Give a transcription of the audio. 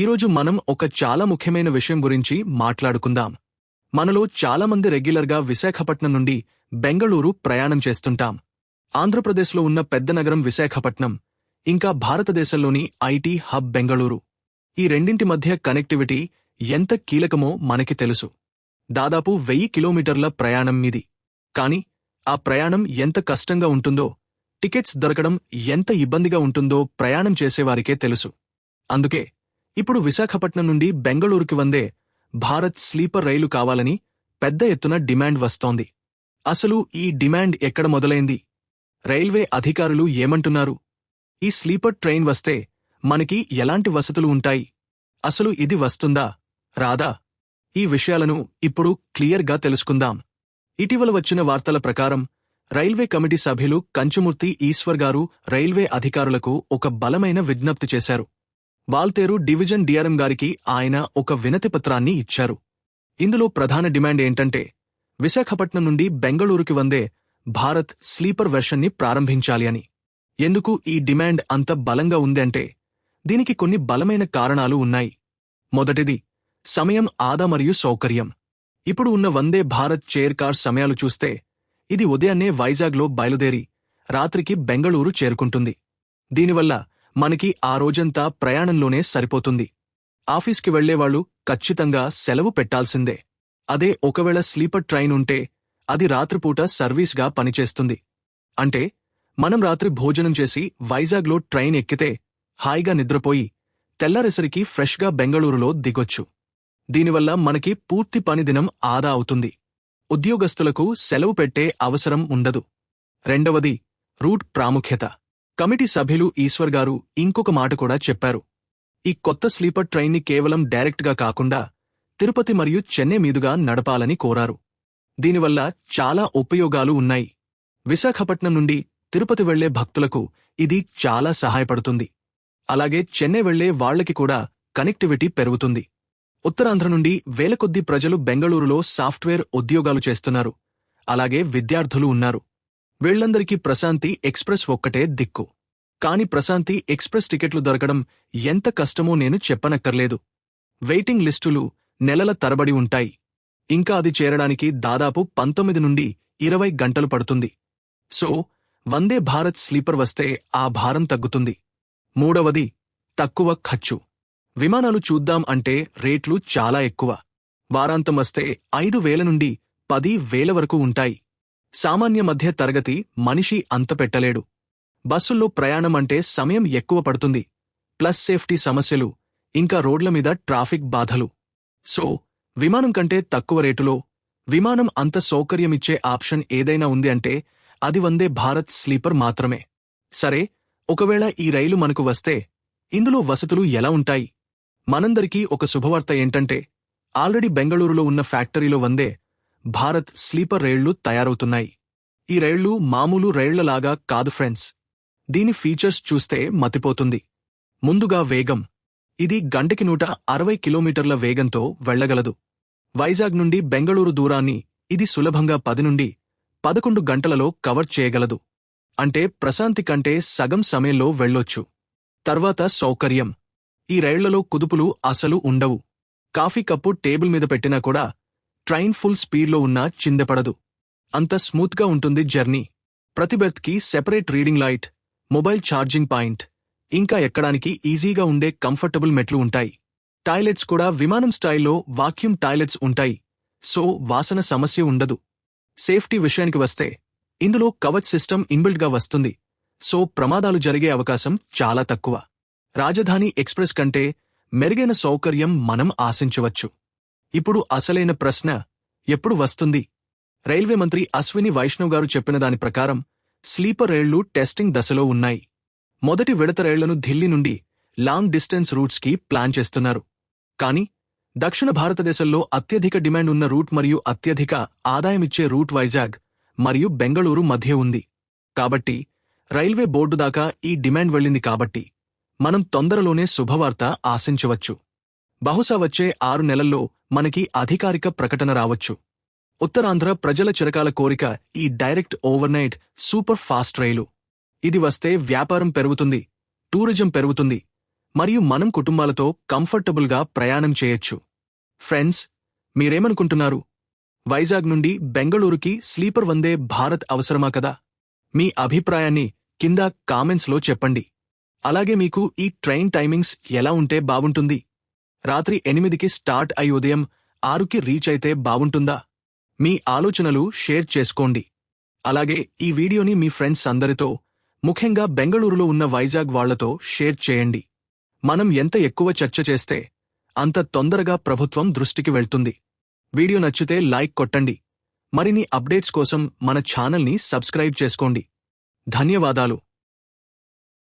ఈరోజు మనం ఒక చాలా ముఖ్యమైన విషయం గురించి మాట్లాడుకుందాం. మనలో చాలామంది రెగ్యులర్గా విశాఖపట్నం నుండి బెంగళూరు ప్రయాణం చేస్తుంటాం. ఆంధ్రప్రదేశ్లో ఉన్న పెద్ద నగరం విశాఖపట్నం, ఇంకా భారతదేశంలోని ఐటీ హబ్ బెంగళూరు. ఈ రెండింటి మధ్య కనెక్టివిటీ ఎంత కీలకమో మనకి తెలుసు. దాదాపు 1000 కిలోమీటర్ల ప్రయాణం ఇది. కాని ఆ ప్రయాణం ఎంత కష్టంగా ఉంటుందో, టికెట్స్ దొరకడం ఎంత ఇబ్బందిగా ఉంటుందో ప్రయాణం చేసేవారికే తెలుసు. అందుకే ఇప్పుడు విశాఖపట్నం నుండి బెంగళూరుకి వందే భారత్ స్లీపర్ రైలు కావాలని పెద్ద ఎత్తున డిమాండ్ వస్తోంది. అసలు ఈ డిమాండ్ ఎక్కడ మొదలైంది? రైల్వే అధికారులు ఏమంటున్నారు? ఈ స్లీపర్ ట్రైన్ వస్తే మనకి ఎలాంటి వసతులు ఉంటాయి? అసలు ఇది వస్తుందా, రాదా? ఈ విషయాలను ఇప్పుడు క్లియర్గా తెలుసుకుందాం. ఇటీవల వచ్చిన వార్తల ప్రకారం రైల్వే కమిటీ సభ్యులు కంచుమూర్తి ఈశ్వర్ గారు రైల్వే అధికారులకు ఒక బలమైన విజ్ఞప్తి చేశారు. వాల్తేరు డివిజన్ డిఆర్ఎం గారికి ఆయన ఒక వినతిపత్రాన్ని ఇచ్చారు. ఇందులో ప్రధాన డిమాండ్ ఏంటంటే, విశాఖపట్నం నుండి బెంగళూరుకి వందే భారత్ స్లీపర్ వెర్షన్ని ప్రారంభించాలి అని. ఎందుకు ఈ డిమాండ్ అంత బలంగా ఉందంటే, దీనికి కొన్ని బలమైన కారణాలు ఉన్నాయి. మొదటిది, సమయం ఆదా మరియు సౌకర్యం. ఇప్పుడు ఉన్న వందే భారత్ చైర్ కార్ సమయాలు చూస్తే, ఇది ఉదయాన్నే వైజాగ్లో బయలుదేరి రాత్రికి బెంగళూరు చేరుకుంటుంది. దీనివల్ల మనకి ఆ రోజంతా ప్రయాణంలోనే సరిపోతుంది. ఆఫీస్కి వెళ్లేవాళ్లు ఖచ్చితంగా సెలవు పెట్టాల్సిందే. అదే ఒకవేళ స్లీపర్ ట్రైన్ ఉంటే అది రాత్రిపూట సర్వీస్గా పనిచేస్తుంది. అంటే మనం రాత్రి భోజనం చేసి వైజాగ్లో ట్రైన్ ఎక్కితే హాయిగా నిద్రపోయి తెల్లారేసరికి ఫ్రెష్గా బెంగళూరులో దిగొచ్చు. దీనివల్ల మనకి పూర్తి పని దినం ఆదా అవుతుంది. ఉద్యోగస్తులకు సెలవు పెట్టే అవసరం ఉండదు. రెండవది, రూట్ ప్రాముఖ్యత. కమిటీ సభ్యులు ఈశ్వర్ గారు ఇంకొక మాట కూడా చెప్పారు. ఈ కొత్త స్లీపర్ ట్రైన్ని కేవలం డైరెక్ట్గా కాకుండా తిరుపతి మరియు చెన్నై మీదుగా నడపాలని కోరారు. దీనివల్ల చాలా ఉపయోగాలు ఉన్నాయి. విశాఖపట్నం నుండి తిరుపతి వెళ్లే భక్తులకు ఇది చాలా సహాయపడుతుంది. అలాగే చెన్నై వెళ్లే వాళ్లకి కూడా కనెక్టివిటీ పెరుగుతుంది. ఉత్తరాంధ్ర నుండి వేల కొద్దీ ప్రజలు బెంగళూరులో సాఫ్ట్వేర్ ఉద్యోగాలు చేస్తున్నారు. అలాగే విద్యార్థులు ఉన్నారు. వీళ్లందరికీ ప్రశాంతి ఎక్స్ప్రెస్ ఒక్కటే దిక్కు. కాని ప్రశాంతి ఎక్స్ప్రెస్ టికెట్లు దొరకడం ఎంత కష్టమో నేను చెప్పనక్కర్లేదు. వెయిటింగ్ లిస్టులు నెలల తరబడి ఉంటాయి. ఇంకా అది చేరడానికి దాదాపు 19 నుండి 20 గంటలు పడుతుంది. సో వందే భారత్ స్లీపర్ వస్తే ఆ భారం తగ్గుతుంది. మూడవది, తక్కువ ఖర్చు. విమానాలు చూద్దాం అంటే రేట్లు చాలా ఎక్కువ. వారాంతం వస్తే 5,000 నుండి 10,000 వరకు ఉంటాయి. సామాన్య మధ్య తరగతి మనిషి అంత పెట్టలేడు. బస్సుల్లో ప్రయాణం అంటే సమయం ఎక్కువ పడుతుంది. ప్లస్ సేఫ్టీ సమస్యలు, ఇంకా రోడ్ల మీద ట్రాఫిక్ బాధలు. సో విమానం కంటే తక్కువ రేటులో విమానం అంత సౌకర్యమిచ్చే ఆప్షన్ ఏదైనా ఉంది అంటే అది వందే భారత్ స్లీపర్ మాత్రమే. సరే, ఒకవేళ ఈ రైలు మనకు వస్తే ఇందులో వసతులు ఎలా ఉంటాయి? మనందరికీ ఒక శుభవార్త ఏంటంటే, ఆల్రెడీ బెంగళూరులో ఉన్న ఫ్యాక్టరీలో వందే భారత్ స్లీపర్ రైళ్లు తయారవుతున్నాయి. ఈ రైళ్లు మామూలు రైళ్లలాగా కాదు ఫ్రెండ్స్. దీని ఫీచర్స్ చూస్తే మతిపోతుంది. ముందుగా వేగం. ఇది గంటకి 160 కిలోమీటర్ల వేగంతో వెళ్లగలదు. వైజాగ్ నుండి బెంగళూరు దూరాన్ని ఇది సులభంగా 10 నుండి 11 గంటలలో కవర్ చేయగలదు. అంటే ప్రశాంతి కంటే సగం సమయంలో వెళ్ళొచ్చు. తర్వాత సౌకర్యం. ఈ రైళ్లలో కుదుపులు అసలు ఉండవు. కాఫీ కప్పు టేబుల్ మీద పెట్టినా కూడా ట్రైన్ ఫుల్ స్పీడ్లో ఉన్నా చిందెపడదు. అంత స్మూత్గా ఉంటుంది జర్నీ. ప్రతి బెర్త్కి separate reading light, mobile charging point, ఇంకా ఎక్కడానికి ఈజీగా ఉండే కంఫర్టబుల్ మెట్లు ఉంటాయి. టాయిలెట్స్ కూడా విమానం స్టైల్లో వాక్యూమ్ టాయిలెట్స్ ఉంటాయి. సో వాసన సమస్య ఉండదు. సేఫ్టీ విషయానికి వస్తే ఇందులో కవచ్ సిస్టమ్ ఇన్బిల్ట్గా వస్తుంది. సో ప్రమాదాలు జరిగే అవకాశం చాలా తక్కువ. రాజధాని ఎక్స్ప్రెస్ కంటే మెరుగైన సౌకర్యం మనం ఆశించవచ్చు. ఇప్పుడు అసలైన ప్రశ్న, ఎప్పుడు వస్తుంది? రైల్వే మంత్రి అశ్విని వైష్ణవ్ గారు చెప్పిన దాని ప్రకారం స్లీపర్ రైళ్లు టెస్టింగ్ దశలో ఉన్నాయి. మొదటి విడత రైళ్లను ఢిల్లీ నుండి లాంగ్ డిస్టెన్స్ రూట్స్కి ప్లాన్ చేస్తున్నారు. కానీ దక్షిణ భారతదేశంలో అత్యధిక డిమాండ్ ఉన్న రూట్ మరియు అత్యధిక ఆదాయమిచ్చే రూట్ వైజాగ్ మరియు బెంగళూరు మధ్య ఉంది. కాబట్టి రైల్వే బోర్డు దాకా ఈ డిమాండ్ వెళ్ళింది. కాబట్టి మనం తొందరలోనే శుభవార్త ఆశించవచ్చు. బహుశా వచ్చే 6 నెలల్లో మనకి అధికారిక ప్రకటన రావచ్చు. ఉత్తరాంధ్ర ప్రజల చిరకాల కోరిక ఈ డైరెక్ట్ ఓవర్నైట్ సూపర్ ఫాస్ట్ రైలు. ఇది వస్తే వ్యాపారం పెరుగుతుంది, టూరిజం పెరుగుతుంది, మరియు మనం కుటుంబాలతో కంఫర్టబుల్గా ప్రయాణం చేయొచ్చు. ఫ్రెండ్స్, మీరేమనుకుంటున్నారు? వైజాగ్ నుండి బెంగళూరుకి స్లీపర్ వందే భారత్ అవసరమా కదా? మీ అభిప్రాయాన్ని కింద కామెంట్స్లో చెప్పండి. అలాగే మీకు ఈ ట్రైన్ టైమింగ్స్ ఎలా ఉంటే బావుంటుంది? రాత్రి 8కి స్టార్ట్ అయి ఉదయం 6కి రీచ్ అయితే బావుంటుందా? మీ ఆలోచనలు షేర్ చేసుకోండి. అలాగే ఈ వీడియోని మీ ఫ్రెండ్స్ అందరితో, ముఖ్యంగా బెంగళూరులో ఉన్న వైజాగ్ వాళ్లతో షేర్ చేయండి. మనం ఎంత ఎక్కువ చర్చ చేస్తే అంత తొందరగా ప్రభుత్వం దృష్టికి వెళ్తుంది. వీడియో నచ్చితే లైక్ కొట్టండి. మరిన్ని అప్డేట్స్ కోసం మన ఛానల్ని సబ్స్క్రైబ్ చేసుకోండి. ధన్యవాదాలు.